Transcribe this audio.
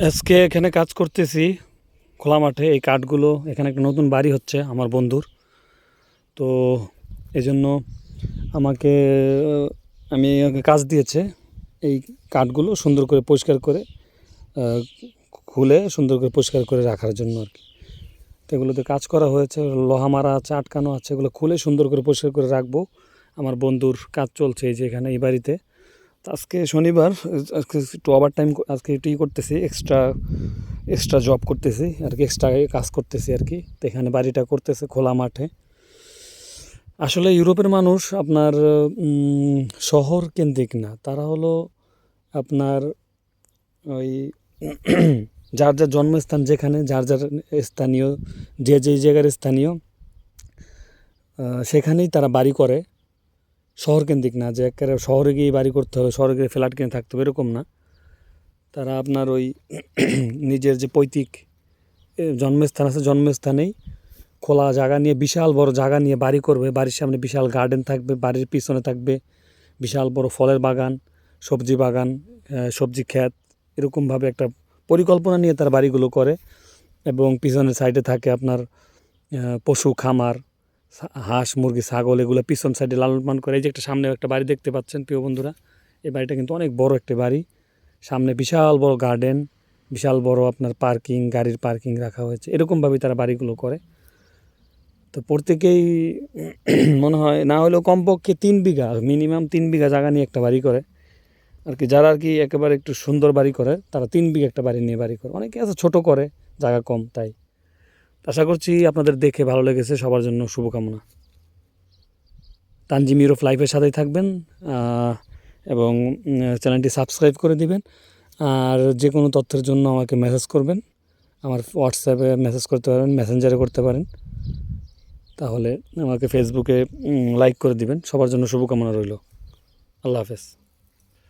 আজকে এখানে কাজ করতেছি খোলা মাঠে। এই কাঠগুলো এখানে একটা নতুন বাড়ি হচ্ছে আমার বন্ধুর। তো এজন্য আমাকে আমি ওকে কাজ দিয়েছে এই কাঠগুলো সুন্দর করে পরিষ্কার করে আহ, খুলে সুন্দর করে পরিষ্কার করে রাখার জন্য আর কি। তো এগুলোতে কাজ করা হয়েছে, লোহা মারা আছে, আটকানো আছে, এগুলো খুলে সুন্দর করে পরিষ্কার করে রাখবো। আমার বন্ধুর কাজ চলছে এই যে এখানে এই বাড়িতে। তো আজকে শনিবার, আজকে একটু ওভার টাইম, আজকে একটু করতেছি, এক্সট্রা এক্সট্রা জব করতেছি আর কি, এক্সট্রা কাজ করতেছি আর কি। তো এখানে বাড়িটা করতেছে খোলা মাঠে। আসলে ইউরোপের মানুষ আপনার শহর কেন্দ্রিক না, তারা হলো আপনার ওই যার যার জন্মস্থান যেখানে, যার যার স্থানীয়, যে যেই জায়গার স্থানীয়, সেখানেই তারা বাড়ি করে। শহর কেন্দ্রিক না যে একেবারে শহরে গিয়ে বাড়ি করতে হবে, শহরে গিয়ে ফ্ল্যাট কিনে থাকতে হবে, এরকম না। তারা আপনার ওই নিজের যে পৈতৃক জন্মস্থান আছে, জন্মস্থানেই খোলা জায়গা নিয়ে, বিশাল বড় জায়গা নিয়ে বাড়ি করবে। বাড়ির সামনে বিশাল গার্ডেন থাকবে, বাড়ির পিছনে থাকবে বিশাল বড় ফলের বাগান, সবজি বাগান, সবজি ক্ষেত, এরকমভাবে একটা পরিকল্পনা নিয়ে তার বাড়িগুলো করে। এবং পিছনের সাইডে থাকে আপনার পশু খামার, হাঁস মুরগি ছাগল, এগুলো পিছন সাইডে লালন পালন করে। এই যে একটা সামনে একটা বাড়ি দেখতে পাচ্ছেন প্রিয় বন্ধুরা, এই বাড়িটা কিন্তু অনেক বড় একটা বাড়ি। সামনে বিশাল বড় গার্ডেন, বিশাল বড় আপনার পার্কিং, গাড়ির পার্কিং রাখা হয়েছে, এরকমভাবেই তারা বাড়িগুলো করে। তো প্রত্যেকেই মনে হয় না হলেও কমপক্ষে 3 বিঘা, মিনিমাম 3 বিঘা জায়গা নিয়ে একটা বাড়ি করে আর কি। যারা আর কি একেবারে একটু সুন্দর বাড়ি করে তারা 3 বিঘা একটা বাড়ি নিয়ে বাড়ি করে। অনেকে আছে ছোট করে, জায়গা কম, তাই। আশা করছি আপনাদের দেখে ভালো লেগেছে। সবার জন্য শুভকামনা। তানজিম ইউরোপ লাইফের সাথেই থাকবেন, এবং চ্যানেলটি সাবস্ক্রাইব করে দিবেন। আর যে কোনো তথ্যের জন্য আমাকে মেসেজ করবেন, আমার হোয়াটসঅ্যাপে মেসেজ করতে পারেন, মেসেঞ্জারে করতে পারেন। তাহলে আমাকে ফেসবুকে লাইক করে দিবেন। সবার জন্য শুভকামনা রইল। আল্লাহ হাফেজ।